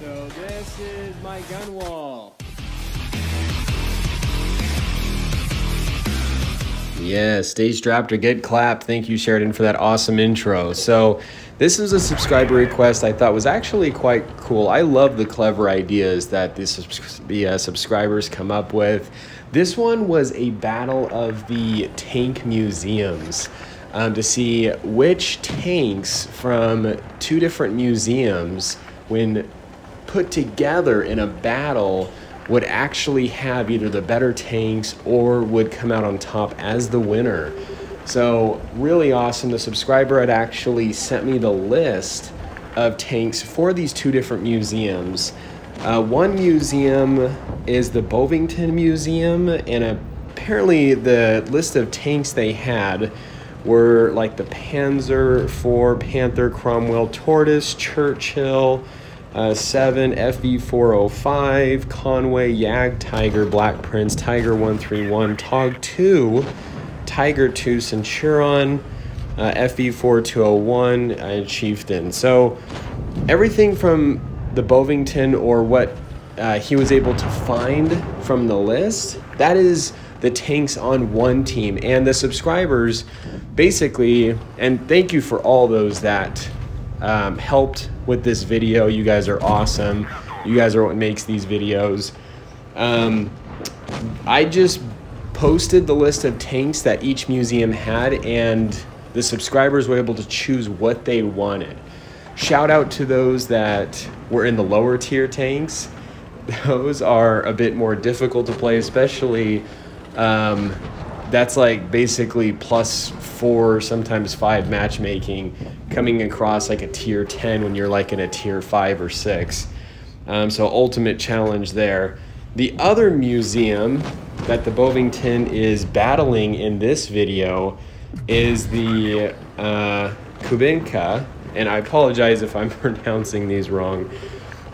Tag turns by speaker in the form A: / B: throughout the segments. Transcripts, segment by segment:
A: So this is my gun wall. Yeah, stay strapped or get clapped. Thank you, Sheridan, for that awesome intro. So this is a subscriber request I thought was actually quite cool. I love the clever ideas that the subscribers come up with. This one was a battle of the tank museums to see which tanks from two different museums, when put together in a battle, would actually have either the better tanks or would come out on top as the winner. So really awesome. The subscriber had actually sent me the list of tanks for these two different museums. One museum is the Bovington Museum, and apparently the list of tanks they had were like the Panzer IV, Panther, Cromwell, Tortoise, Churchill, 7, FV405, Conway, Jag, Tiger, Black Prince, Tiger 131, Tog 2, Tiger 2, Centurion, FV4201, and Chieftain. So everything from the Bovington, or what he was able to find from the list, that is the tanks on one team. And the subscribers basically, and thank you for all those that helped with this video. You guys are awesome. You guys are what makes these videos. I just posted the list of tanks that each museum had, and the subscribers were able to choose what they wanted. Shout out to those that were in the lower tier tanks. Those are a bit more difficult to play, especially that's like basically +4, sometimes 5 matchmaking, coming across like a tier 10 when you're like in a tier 5 or 6. So ultimate challenge there. The other museum that the Bovington is battling in this video is the Kubinka, and I apologize if I'm pronouncing these wrong.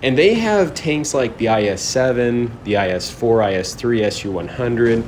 A: And they have tanks like the IS-7, the IS-4, IS-3, SU-100,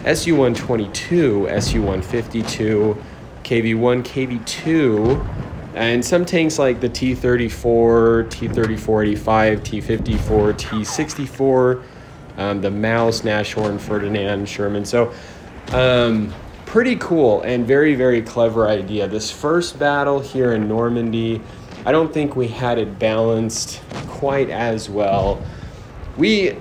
A: SU-122, SU-152, KV-1, KV-2, and some tanks like the T-34, T-34-85, T-54, T-64, the Mouse, Nashorn, Ferdinand, Sherman. So pretty cool and very, very clever idea. This first battle here in Normandy, I don't think we had it balanced quite as well. We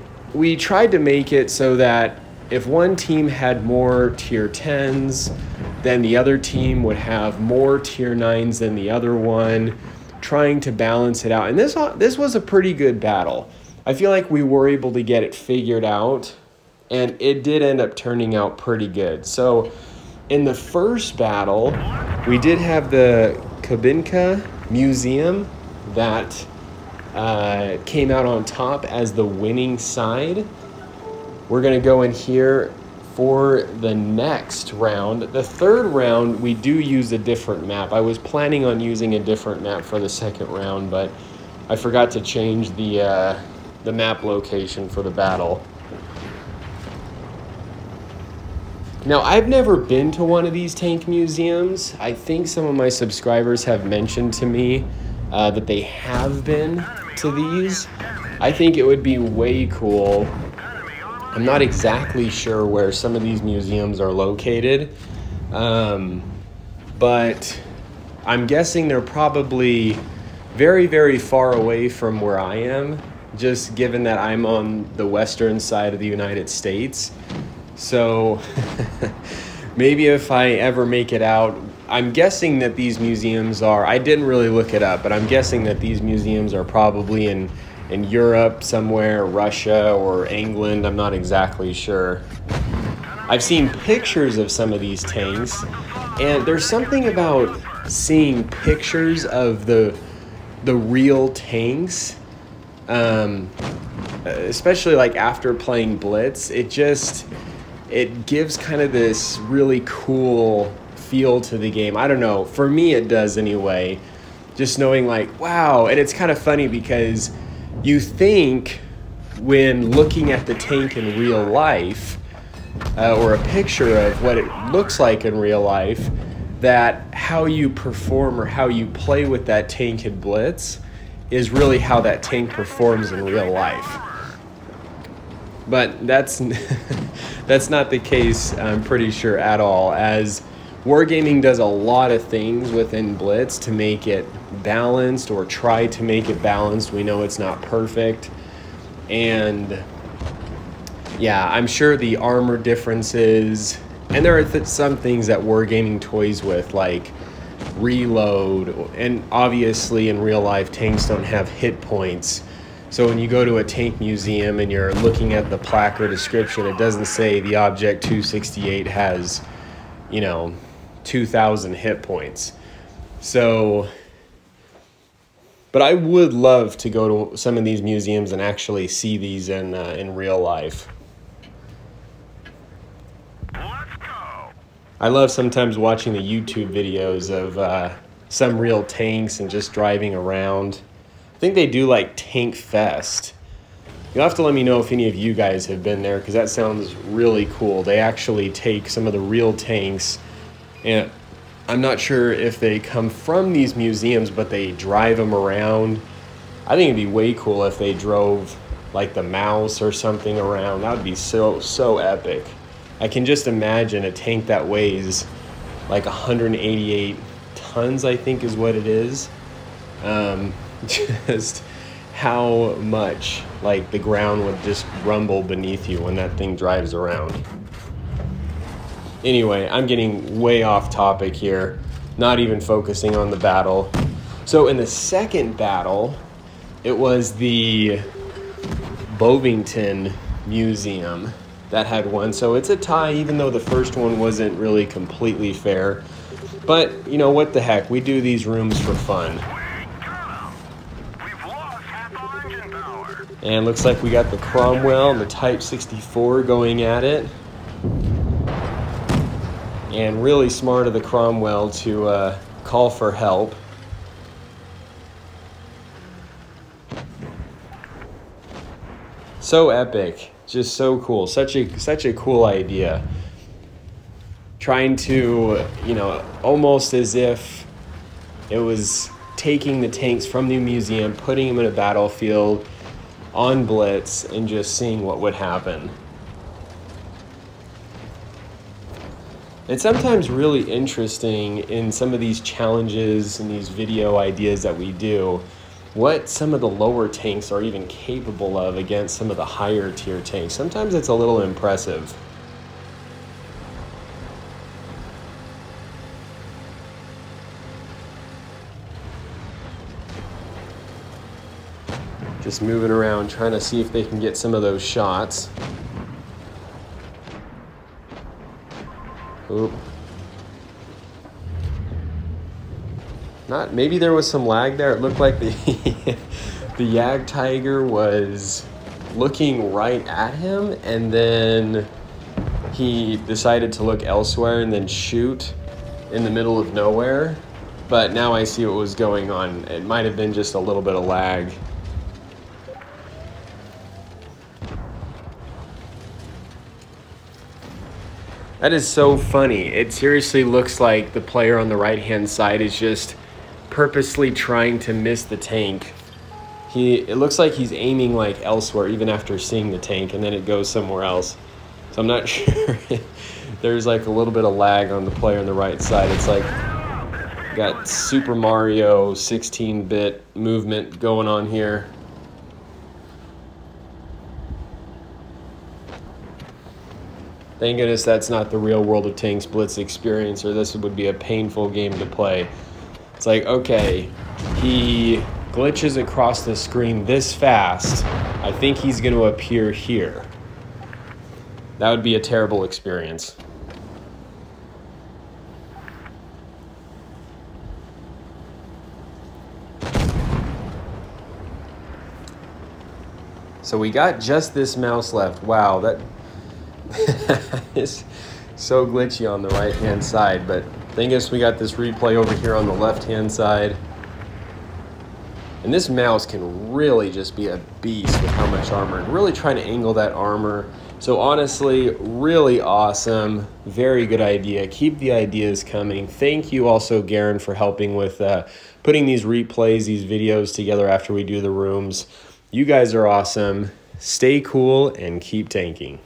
A: tried to make it so that if one team had more tier 10s, then the other team would have more tier 9s than the other one, trying to balance it out. And this was a pretty good battle. I feel like we were able to get it figured out, and it did end up turning out pretty good. So in the first battle, we did have the Kubinka Museum that came out on top as the winning side. We're going to go in here for the next round. The third round, we do use a different map. I was planning on using a different map for the second round, but I forgot to change the map location for the battle. Now, I've never been to one of these tank museums. I think some of my subscribers have mentioned to me that they have been to these. I think it would be way cool. I'm not exactly sure where some of these museums are located, but I'm guessing they're probably very, very far away from where I am, just given that I'm on the western side of the United States. So maybe if I ever make it out, I'm guessing that these museums are, I didn't really look it up, but I'm guessing that these museums are probably in Europe somewhere, Russia or England. I'm not exactly sure. I've seen pictures of some of these tanks, and there's something about seeing pictures of the real tanks, especially like after playing Blitz. It gives kind of this really cool feel to the game. I don't know, for me it does anyway, just knowing like, wow. And it's kind of funny because you think when looking at the tank in real life, or a picture of what it looks like in real life, that how you perform or how you play with that tank in Blitz is really how that tank performs in real life. But that's that's not the case, I'm pretty sure, at all, as Wargaming does a lot of things within Blitz to make it balanced, or try to make it balanced. We know it's not perfect. And yeah, I'm sure the armor differences, and there are some things that Wargaming toys with, like reload, and obviously in real life tanks don't have hit points. So when you go to a tank museum and you're looking at the plaque or description, it doesn't say the Object 268 has, you know, 2,000 hit points. So, but I would love to go to some of these museums and actually see these in real life.
B: Let's go.
A: I love sometimes watching the YouTube videos of some real tanks and just driving around. I think they do like Tank Fest. You'll have to let me know if any of you guys have been there, because that sounds really cool. They actually take some of the real tanks, and I'm not sure if they come from these museums, but they drive them around. I think it'd be way cool if they drove like the Mouse or something around. That would be so epic. I can just imagine a tank that weighs like 188 tons, I think is what it is. Just how much like the ground would just rumble beneath you when that thing drives around. Anyway, I'm getting way off topic here, not even focusing on the battle. So in the second battle, it was the Bovington Museum that had won. So it's a tie, even though the first one wasn't really completely fair. But you know, what the heck, we do these rooms for fun. And looks like we got the Cromwell and the Type 64 going at it. And really smart of the Cromwell to call for help. So epic, just so cool. Such a cool idea. Trying to, you know, almost as if it was taking the tanks from the museum, putting them in a battlefield on Blitz, and just seeing what would happen. It's sometimes really interesting in some of these challenges and these video ideas that we do, what some of the lower tanks are even capable of against some of the higher tier tanks. Sometimes it's a little impressive. Just moving around, trying to see if they can get some of those shots. Oop. Maybe there was some lag there. It looked like the the Yag Tiger was looking right at him, and then he decided to look elsewhere and then shoot in the middle of nowhere. But now I see what was going on. It might have been just a little bit of lag. That is so funny. It seriously looks like the player on the right-hand side is just purposely trying to miss the tank. It looks like he's aiming like elsewhere even after seeing the tank, and then it goes somewhere else. So I'm not sure. There's like a little bit of lag on the player on the right side. It's like got Super Mario 16-bit movement going on here. Thank goodness that's not the real World of Tanks Blitz experience, or this would be a painful game to play. It's like, okay, he glitches across the screen this fast. I think he's going to appear here. That would be a terrible experience. So we got just this mouse left. Wow, that is so glitchy on the right-hand side, but thank goodness we got this replay over here on the left-hand side. And this mouse can really just be a beast with how much armor, and really trying to angle that armor. So honestly, really awesome. Very good idea. Keep the ideas coming. Thank you also, Garion, for helping with putting these replays, these videos together after we do the rooms. You guys are awesome. Stay cool and keep tanking.